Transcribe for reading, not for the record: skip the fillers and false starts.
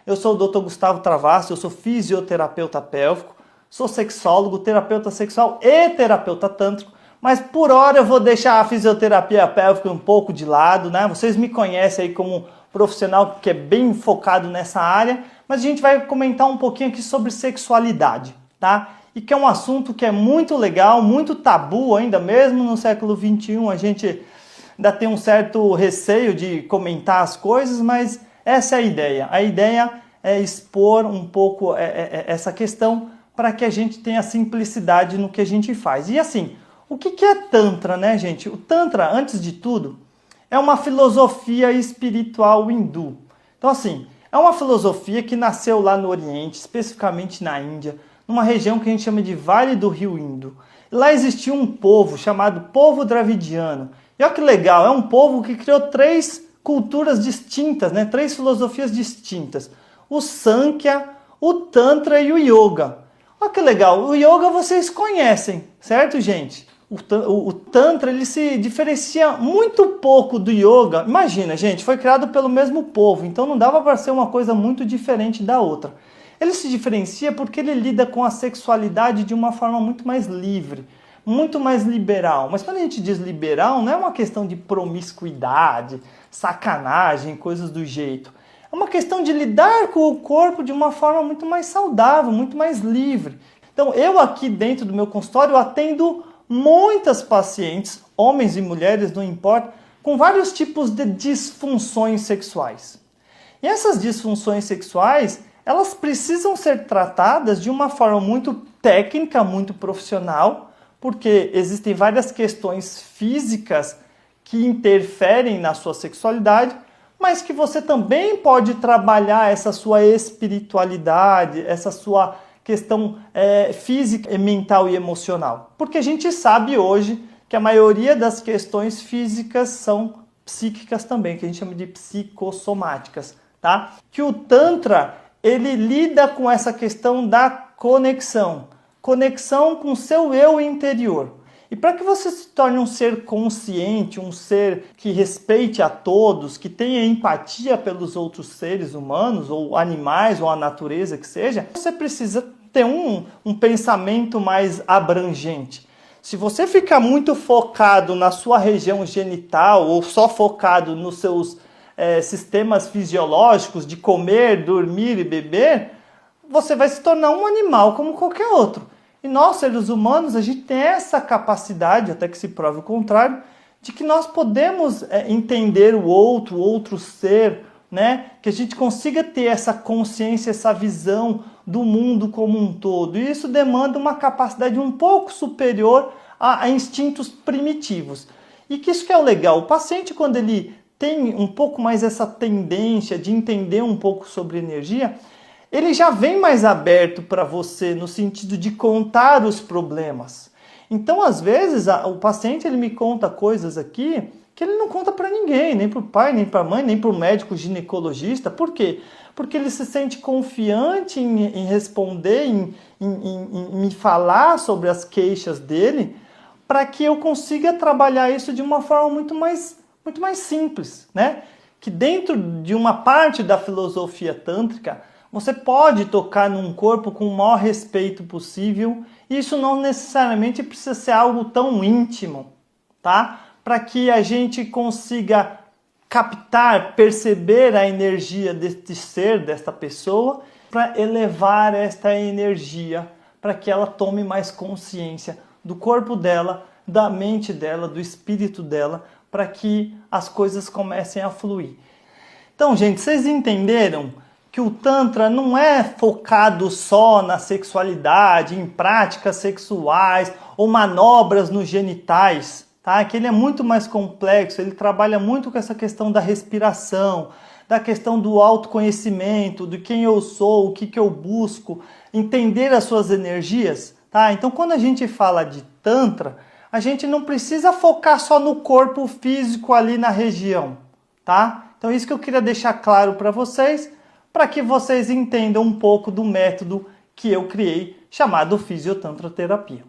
Eu sou o Dr. Gustavo Travassos, eu sou fisioterapeuta pélvico, sou sexólogo, terapeuta sexual e terapeuta tântrico, mas por hora eu vou deixar a fisioterapia pélvica um pouco de lado, né? Vocês me conhecem aí como profissional que é bem focado nessa área, mas a gente vai comentar um pouquinho aqui sobre sexualidade, tá? E que é um assunto que é muito legal, muito tabu ainda, mesmo no século XXI, a gente ainda tem um certo receio de comentar as coisas, mas essa é a ideia. A ideia é expor um pouco essa questão para que a gente tenha simplicidade no que a gente faz. E assim, o que é Tantra, né, gente? O Tantra, antes de tudo, é uma filosofia espiritual hindu. Então, assim, é uma filosofia que nasceu lá no Oriente, especificamente na Índia, numa região que a gente chama de Vale do Rio Indo. Lá existia um povo chamado povo dravidiano. E olha que legal, é um povo que criou 3 culturas distintas, né? 3 filosofias distintas. O Sankhya, o Tantra e o Yoga. Olha que legal, o Yoga vocês conhecem, certo, gente? O Tantra, ele se diferencia muito pouco do Yoga. Imagina, gente, foi criado pelo mesmo povo, então não dava para ser uma coisa muito diferente da outra. Ele se diferencia porque ele lida com a sexualidade de uma forma muito mais livre, muito mais liberal. Mas quando a gente diz liberal, não é uma questão de promiscuidade, sacanagem, coisas do jeito. É uma questão de lidar com o corpo de uma forma muito mais saudável, muito mais livre. Então, eu aqui dentro do meu consultório atendo muitas pacientes, homens e mulheres, não importa, com vários tipos de disfunções sexuais. E essas disfunções sexuais, elas precisam ser tratadas de uma forma muito técnica, muito profissional, porque existem várias questões físicas que interferem na sua sexualidade, mas que você também pode trabalhar essa sua espiritualidade, essa sua questão física, mental e emocional. Porque a gente sabe hoje que a maioria das questões físicas são psíquicas também, que a gente chama de psicossomáticas, tá? Que o Tantra, ele lida com essa questão da conexão com o seu eu interior. E para que você se torne um ser consciente, um ser que respeite a todos, que tenha empatia pelos outros seres humanos, ou animais, ou a natureza que seja, você precisa ter um pensamento mais abrangente. Se você ficar muito focado na sua região genital, ou só focado nos seus sistemas fisiológicos de comer, dormir e beber, você vai se tornar um animal como qualquer outro. E nós, seres humanos, a gente tem essa capacidade, até que se prove o contrário, de que nós podemos entender o outro ser, né? Que a gente consiga ter essa consciência, essa visão do mundo como um todo. E isso demanda uma capacidade um pouco superior a instintos primitivos. E que isso que é o legal. O paciente, quando ele tem um pouco mais essa tendência de entender um pouco sobre energia, ele já vem mais aberto para você no sentido de contar os problemas. Então, às vezes, o paciente ele me conta coisas aqui que ele não conta para ninguém, nem para o pai, nem para a mãe, nem para o médico ginecologista. Por quê? Porque ele se sente confiante em responder, em me falar sobre as queixas dele, para que eu consiga trabalhar isso de uma forma muito mais simples, né? Que dentro de uma parte da filosofia tântrica, você pode tocar num corpo com o maior respeito possível. E isso não necessariamente precisa ser algo tão íntimo, tá? Para que a gente consiga captar, perceber a energia deste ser, desta pessoa, para elevar esta energia, para que ela tome mais consciência do corpo dela, da mente dela, do espírito dela, para que as coisas comecem a fluir. Então, gente, vocês entenderam que o Tantra não é focado só na sexualidade, em práticas sexuais ou manobras nos genitais, tá? Que ele é muito mais complexo, ele trabalha muito com essa questão da respiração, da questão do autoconhecimento, de quem eu sou, o que eu busco, entender as suas energias, tá? Então, quando a gente fala de Tantra, a gente não precisa focar só no corpo físico ali na região, tá? Então, isso que eu queria deixar claro para vocês que vocês entendam um pouco do método que eu criei, chamado Fisiotantra Terapia.